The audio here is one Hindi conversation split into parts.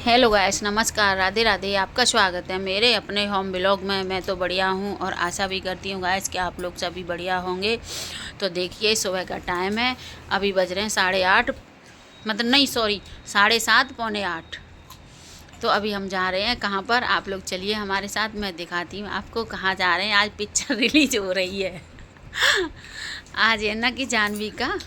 हेलो गाइस, नमस्कार, राधे राधे। आपका स्वागत है मेरे अपने होम ब्लॉग में। मैं तो बढ़िया हूँ और आशा भी करती हूँ गाइस कि आप लोग सभी बढ़िया होंगे। तो देखिए, सुबह का टाइम है, अभी बज रहे हैं 8:30, मतलब नहीं सॉरी 7:30 पौने 8। तो अभी हम जा रहे हैं कहाँ पर, आप लोग चलिए हमारे साथ, मैं दिखाती हूँ आपको कहाँ जा रहे हैं। आज पिक्चर रिलीज हो रही है आज है ना कि जानवी का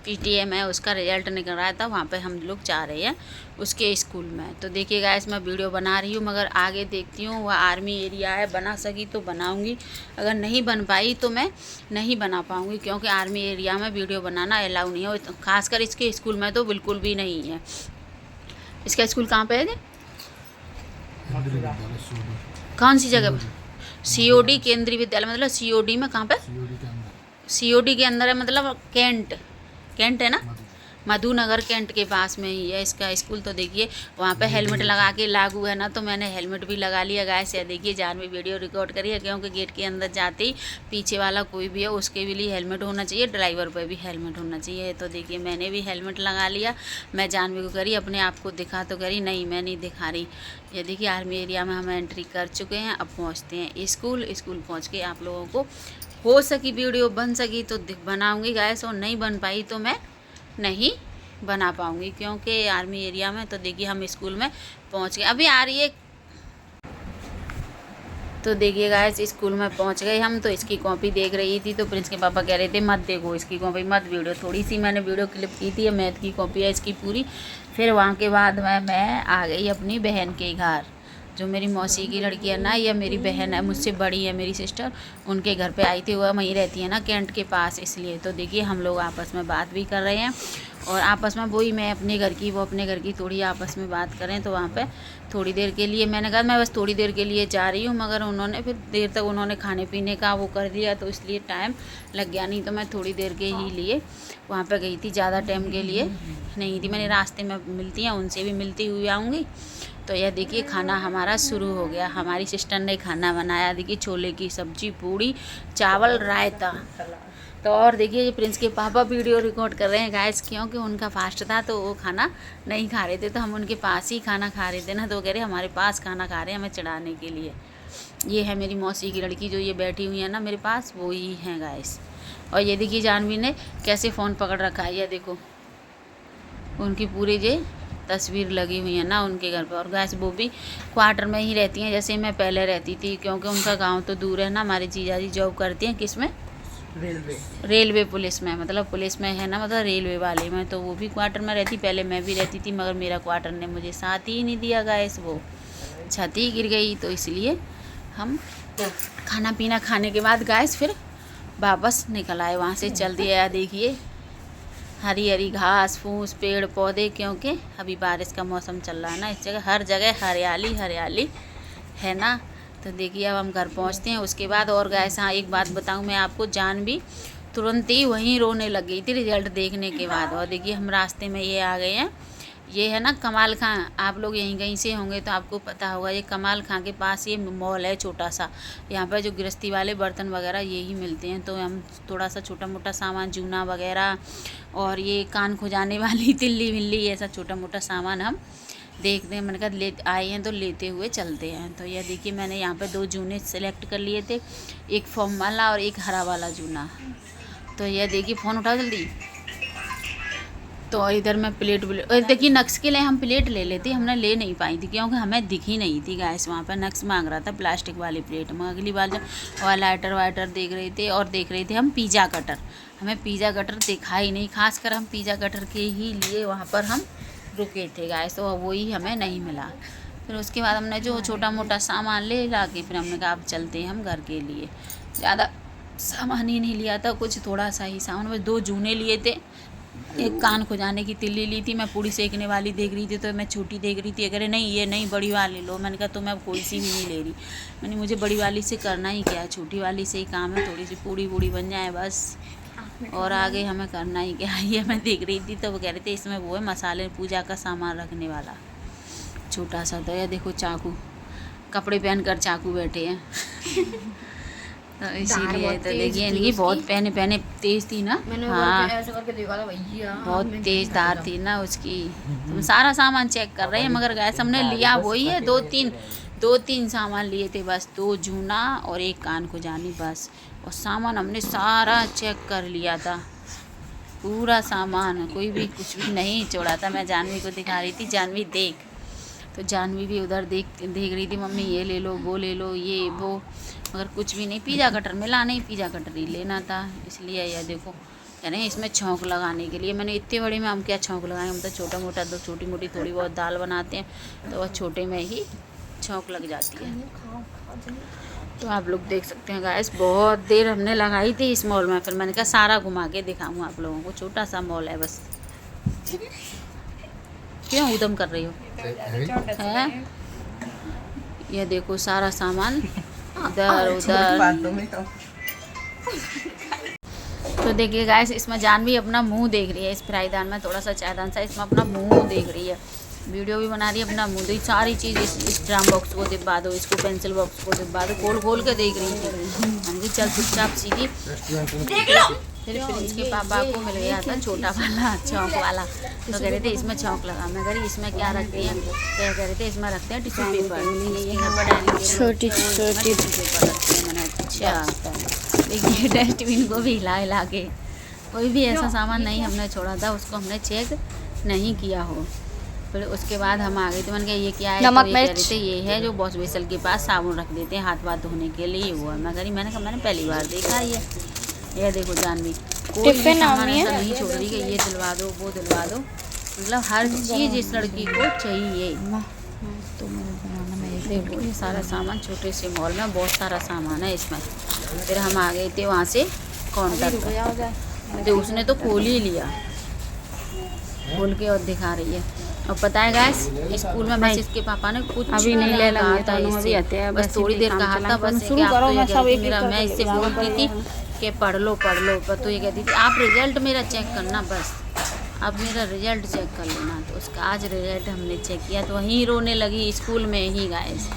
PTM है, उसका रिजल्ट निकल रहा था, वहाँ पे हम लोग जा रहे हैं उसके स्कूल में। तो देखिए गाइस, मैं वीडियो बना रही हूँ, मगर आगे देखती हूँ, वह आर्मी एरिया है, बना सकी तो बनाऊँगी, अगर नहीं बन पाई तो मैं नहीं बना पाऊँगी, क्योंकि आर्मी एरिया में वीडियो बनाना अलाउ नहीं है, खासकर इसके स्कूल में तो बिल्कुल भी नहीं है। इसका स्कूल कहाँ पे है? कौन सी जगह पर? COD केंद्रीय विद्यालय, मतलब COD में कहाँ पे? COD के अंदर है, मतलब कैंट है ना, मधुनगर कैंट के पास में ही है इसका स्कूल। तो देखिए वहाँ पे हेलमेट लगा के लागू है ना, तो मैंने हेलमेट भी लगा लिया गाइस। या देखिए, जानवी वीडियो रिकॉर्ड करी है, क्योंकि गेट के अंदर जाते ही पीछे वाला कोई भी है उसके भी लिए हेलमेट होना चाहिए, ड्राइवर पे भी हेलमेट होना चाहिए। तो देखिए, मैंने भी हेलमेट लगा लिया। मैं जानवी को करी, अपने आप को दिखा तो करी, नहीं मैं नहीं दिखा रही। ये देखिए, आर्मी एरिया में हम एंट्री कर चुके हैं, अब पहुँचते हैं स्कूल पहुँच के आप लोगों को हो सकी वीडियो बन सकी तो बनाऊँगी गाइस, और नहीं बन पाई तो मैं नहीं बना पाऊँगी, क्योंकि आर्मी एरिया में। तो देखिए, हम स्कूल में पहुँच गए, अभी आ रही है। तो देखिए गाइस, स्कूल में पहुँच गए हम। तो इसकी कॉपी देख रही थी, तो प्रिंस के पापा कह रहे थे मत देखो इसकी कॉपी, मत वीडियो। थोड़ी सी मैंने वीडियो क्लिप की थी, मैथ की कॉपी है इसकी पूरी। फिर वहाँ के बाद मैं आ गई अपनी बहन के घर, जो मेरी मौसी की लड़की है ना, या मेरी बहन है, मुझसे बड़ी है मेरी सिस्टर, उनके घर पे आई थी। वह वहीं रहती है ना कैंट के पास, इसलिए। तो देखिए, हम लोग आपस में बात भी कर रहे हैं, और आपस में वही, मैं अपने घर की, वो अपने घर की, थोड़ी आपस में बात करें। तो वहाँ पे थोड़ी देर के लिए मैंने कहा मैं बस थोड़ी देर के लिए जा रही हूँ, मगर उन्होंने फिर देर तक उन्होंने खाने पीने का वो कर लिया, तो इसलिए टाइम लग गया। नहीं तो मैं थोड़ी देर के ही लिए वहाँ पे गई थी, ज़्यादा टाइम के लिए नहीं थी। मैंने रास्ते में मिलती हैं, उनसे भी मिलती हुई आऊँगी। तो यह देखिए, खाना हमारा शुरू हो गया। हमारी सिस्टर ने खाना बनाया, देखिए छोले की सब्जी, पूड़ी, चावल, रायता। तो और देखिए, ये प्रिंस के पापा वीडियो रिकॉर्ड कर रहे हैं गाइस, क्योंकि उनका फास्ट था तो वो खाना नहीं खा रहे थे, तो हम उनके पास ही खाना खा रहे थे ना, तो वो कह रहे हमारे पास खाना खा रहे हैं हमें चढ़ाने के लिए। ये है मेरी मौसी की लड़की, जो ये बैठी हुई है ना मेरे पास, वो ही है गाइस। और ये देखिए, जानवी ने कैसे फ़ोन पकड़ रखा है, ये देखो उनकी पूरी ये तस्वीर लगी हुई है ना उनके घर पर। और गैस वो भी क्वार्टर में ही रहती हैं, जैसे मैं पहले रहती थी, क्योंकि उनका गांव तो दूर है ना। हमारे जीजा जी जॉब करती हैं किस में, रेलवे पुलिस में, मतलब पुलिस में है ना, मतलब रेलवे वाले में। तो वो भी क्वार्टर में रहती, पहले मैं भी रहती थी, मगर मेरा क्वार्टर ने मुझे साथ ही नहीं दिया गैस, वो छत ही गिर गई। तो इसलिए हम खाना पीना खाने के बाद गैस फिर वापस निकल आए वहाँ से, चल दिया। देखिए, हरी हरी घास फूस, पेड़ पौधे, क्योंकि अभी बारिश का मौसम चल रहा है ना, इस जगह हर जगह हरियाली हरियाली है ना। तो देखिए, अब हम घर पहुंचते हैं उसके बाद। और गाइस, हाँ एक बात बताऊं मैं आपको, जानवी तुरंत ही वहीं रोने लग गई थी रिजल्ट देखने के बाद। और देखिए, हम रास्ते में ये आ गए हैं, ये है ना कमाल खां, आप लोग यहीं कहीं से होंगे तो आपको पता होगा, ये कमाल खां के पास ये मॉल है छोटा सा। यहाँ पर जो गृहस्थी वाले बर्तन वगैरह यही मिलते हैं, तो हम थोड़ा सा छोटा मोटा सामान, जूना वगैरह, और ये कान खुजाने वाली तिल्ली विल्ली, ऐसा छोटा मोटा सामान हम देखते हैं। मैंने कहा ले आए हैं तो लेते हुए चलते हैं। तो यह देखिए, मैंने यहाँ पर 2 जूने सेलेक्ट कर लिए थे, एक फॉर्म वाला और एक हरा वाला जूना। तो यह देखिए, फ़ोन उठाओ जल्दी। तो इधर मैं प्लेट देखिए, नक्स के लिए हम प्लेट ले लेती, हमने ले नहीं पाई थी, क्योंकि हमें दिखी नहीं थी गैस। वहाँ पर नक्स मांग रहा था प्लास्टिक वाली प्लेट में। अगली बार जब और लाइटर वाइटर देख रहे थे, और देख रहे थे हम पिज़्ज़ा कटर, हमें पिज़्ज़ा कटर दिखा ही नहीं। खासकर हम पिज़्ज़ा कटर के ही लिए वहाँ पर हम रुके थे गैस, तो वही हमें नहीं मिला। फिर उसके बाद हमने जो छोटा मोटा सामान ले ला के, फिर हमने कहा अब चलते हैं हम घर के लिए। ज़्यादा सामान ही नहीं लिया था, कुछ थोड़ा सा ही सामान, बस 2 जूने लिए थे, एक कान खुजाने की तिल्ली ली थी। मैं पूड़ी सेकने वाली देख रही थी, तो मैं छोटी देख रही थी, अगर नहीं ये नहीं बड़ी वाली लो। मैंने कहा तो मैं कोई सी भी नहीं ले रही, मैंने मुझे बड़ी वाली से करना ही क्या है, छोटी वाली से ही काम है, थोड़ी सी पूड़ी बूड़ी बन जाए बस, और आगे हमें करना ही क्या है। ये मैं देख रही थी, तो वो कह रहे थे इसमें वो है मसाले पूजा का सामान रखने वाला छोटा सा। तो यह देखो चाकू, कपड़े पहन कर चाकू बैठे हैं तो इसीलिए तो देखिए इनकी बहुत पहने तेज थी ना। हाँ ऐसे करके देखा था भैया, बहुत तेज धार थी ना उसकी। हम सारा सामान चेक कर रहे हैं मगर गैस हमने लिया वही है, दो तीन सामान लिए थे बस, 2 जूना और 1 कान को जानी बस। और सामान हमने सारा चेक कर लिया था, पूरा सामान, कोई भी कुछ भी नहीं छोड़ा था। मैं जानवी को दिखा रही थी, जानवी देख, तो जानवी भी उधर देख रही थी, मम्मी ये ले लो वो ले लो ये वो, मगर कुछ भी नहीं। पिज़्ज़ा कटर मिला नहीं, पिज़्ज़ा कटर ही लेना था, इसलिए यह देखो कह रहे हैं इसमें छौंक लगाने के लिए। मैंने इतने बड़े में हम क्या छौंक लगाएं, हम तो छोटा मोटा दो छोटी मोटी थोड़ी बहुत दाल बनाते हैं, तो वह छोटे में ही छौंक लग जाती है। तो आप लोग देख सकते हैं गाइस, बहुत देर हमने लगाई थी इस मॉल में, फिर मैंने कहा सारा घुमा के दिखाऊँ आप लोगों को। छोटा सा मॉल है बस। क्यों उदम कर रही हो है? ये देखो सारा सामान इधर उधर। तो देखिए गाइस, इसमें जानवी अपना मुंह देख रही है, इस फ्राईदान में थोड़ा सा चायदान सा, इसमें अपना मुंह देख रही है, वीडियो भी बना रही है अपना मुंह। तो सारी चीज़ इस ड्राम बॉक्स को दिखवा दो, इसको पेंसिल बॉक्स को दिखवा दो, खोल के देख रही थी। हमने चल चुपचाप सीधी। फिर प्रिंस के पापा को मिल गया था छोटा वाला चौक वाला, तो कह रहे थे इसमें चौक लगा। मैं कह रही इसमें क्या रखते हैं, क्या कह रहे थे इसमें रखते हैं टिश्यू पेपर, छोटी छोटी पेपर रखते हैं। मैंने अच्छा देखिए डस्टबिन को भी हिला के, कोई भी ऐसा सामान नहीं हमने छोड़ा था, उसको हमने चेक नहीं किया हो। फिर उसके बाद हम आ गए थे, मैंने कहा ये क्या है, तो ये कह रहे थे ये है जो वॉश बेसिन के पास साबुन रख देते हैं हाथ वाथ धोने के लिए, हुआ। मैंने कहा मैंने पहली बार देखा ये देखो जानवी कोई भी सामान ऐसा नहीं छोड़ रही कि ये दिलवा दो वो दिलवा दो, मतलब हर चीज़ इस लड़की को चाहिए। तो देखो ये सारा सामान, छोटे से मॉल में बहुत सारा सामान है इसमें। फिर हम आ गए थे वहाँ से काउंटर पर, तो उसने तो खोल ही लिया, खोल के और दिखा रही है। और पता है गाइस, स्कूल में बस इसके पापा ने कुछ अभी नहीं ले कहा था इससे, बस थोड़ी देर कहा था बस कि आप तो ये मेरा, मैं इससे बोलती थी कि पढ़ लो, पर तो ये कहती थी आप रिजल्ट मेरा चेक करना, बस अब मेरा रिजल्ट चेक कर लेना। तो उसका आज रिजल्ट हमने चेक किया तो वहीं रोने लगी स्कूल में ही गाइस।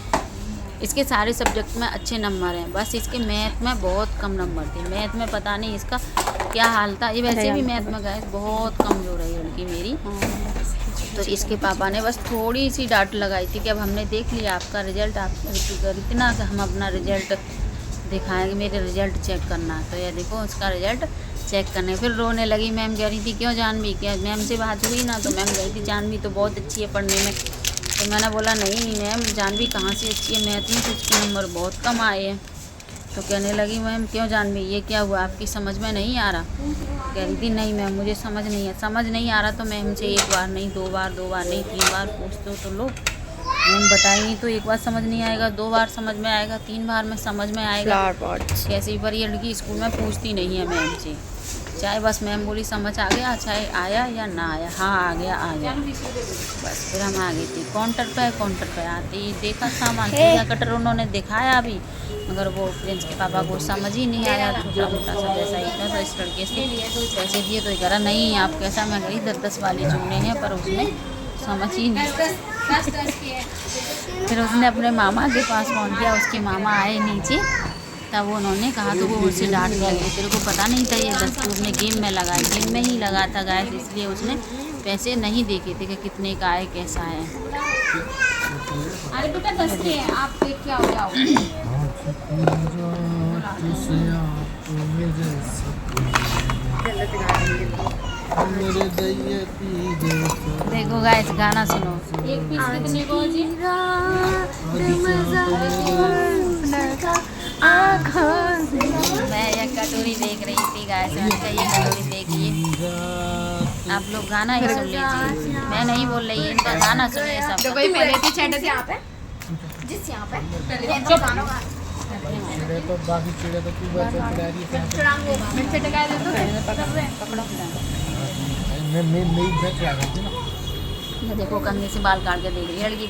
इसके सारे सब्जेक्ट में अच्छे नंबर हैं, बस इसके मैथ में बहुत कम नंबर थे। मैथ में पता नहीं इसका क्या हाल था, ये वैसे भी मैथ में गाइस बहुत कमज़ोर है लड़की मेरी। तो इसके पापा ने बस थोड़ी सी डांट लगाई थी कि अब हमने देख लिया आपका रिजल्ट, आप इतना कि हम अपना रिजल्ट दिखाएंगे, मेरे रिजल्ट चेक करना। तो ये देखो उसका रिजल्ट चेक करने, फिर रोने लगी। मैम कह रही थी क्यों जानवी, क्या मैम से बात हुई ना, तो मैम कह रही थी जानवी तो बहुत अच्छी है पढ़ने में। तो मैंने बोला नहीं मैम जानवी कहाँ से अच्छी है, मैथ में तो उसके नंबर बहुत कम आए हैं। तो कहने लगी मैम क्यों जानवी ये क्या हुआ, आपकी समझ में नहीं आ रहा। कह रही थी नहीं मैम मुझे समझ नहीं आ रहा, तो मैम से 1 बार नहीं 2 बार नहीं 3 बार पूछ दो तो लो, मैम बताएंगी तो 1 बार समझ नहीं आएगा, 2 बार समझ में आएगा, 3 बार में समझ में आएगा कैसे। पर ये लड़की स्कूल में पूछती नहीं है मैम से, चाहे बस मैम बोली समझ आ गया, चाहे आया या ना आया, हाँ आ गया बस। फिर हम आ गए थे काउंटर पे आते ही देखा सामान, पिज़्ज़ा कटर उन्होंने दिखाया भी, मगर वो प्रिंस के पापा को समझ ही नहीं आया, छोटा मोटा सा जैसा इतना सा इस लड़के से पैसे दिए। तो ये कह रहा नहीं आप कैसा, मैं कही 10-10 वाली चुनने हैं, पर उसने समझ ही नहीं। फिर उसने अपने मामा के पास फोन किया, उसके मामा आए नीचे, तब उन्होंने कहा तो वो मुझसे डांटने लगे, तेरे को पता नहीं था ये 10 उसने गेम में ही लगा था गाइस, इसलिए उसने पैसे नहीं देखे थे कि कितने का है कैसा है। अरे बेटा 10 के हैं, आप देख के आओ जाओ। देखो गाइस गाना सुनो, एक पीस कितने को जी, मैं ये कटोरी देख रही थी गाइस, ये कटोरी देखिए आप लोग, गाना ही सुन लीजिए, मैं नहीं बोल रही, इनका गाना सुनिए सब। तो कोई पहले थी चैट से यहाँ पे, जिस यहाँ पे पहले गाना तो बाकी चिड़े तो क्यों बच्चे चिड़ा रही है, चढ़ाऊंगा मैं चटका दे तो पकड़ो मैं बैठ रहा था ना, ये देखो कंधे से बाल काट के देख रही है लड़की।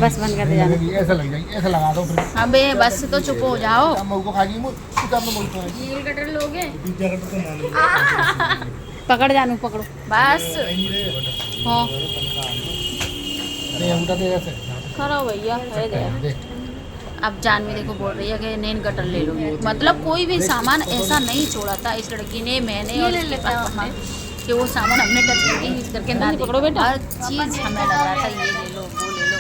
बस बंद कर दे जाना, ऐसा लग जाएगी, ऐसा लगा दो फिर। अबे बस तो चुप हो जाओ, कटर लोगे पकड़ जानू पकड़ो बस। हाँ करो भैया है दे। अब जानवी देखो बोल रही है कि नेन कटर ले लो, मतलब कोई भी सामान ऐसा नहीं छोड़ा था इस लड़की ने, मैंने और इसके पापा ने, कि वो सामान हमने टच करके यूज करके ना पकड़ो बेटा। हर चीज़ हमें लग रहा था ये ले लो वो ले लो,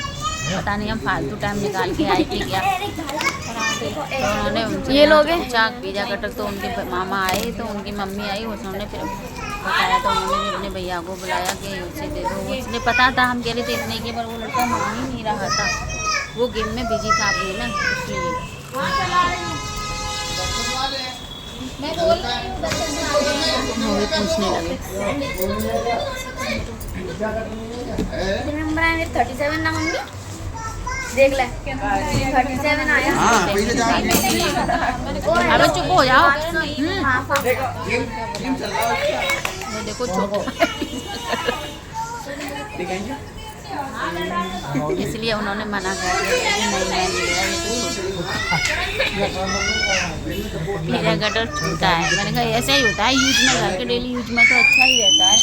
पता नहीं हम फालतू टाइम निकाल के आए थे क्या। तो उन्होंने ये लोग पूछा पिज़्ज़ा कटर, तो उनके मामा आए तो उनकी मम्मी आई, उन्होंने फिर बताया तो उन्होंने भी अपने भैया को बुलाया कि उसे दे दो। उसने पता था हम कह रहे थे इतने के, पर वो लड़का मान ही नहीं रहा था, वो गेम में बिजी था अपने ना, इसलिए वो भी पूछने लगे। 37 ना मम्मी देख ले 37 आया। अरे चुप हो जाओ। ये देखो छोटा इसलिए उन्होंने मना कर दिया कि नहीं मैं नहीं लिया, ये तो पिज़्ज़ा कटर छोटा है। मैंने कहा ऐसा ही होता है यूज में, घर के डेली यूज में तो अच्छा ही रहता है।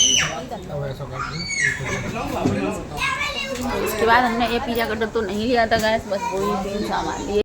उसके बाद हमने ये पिज़्ज़ा कटर तो नहीं लिया था गैस, बस वही 3 सामान लिए।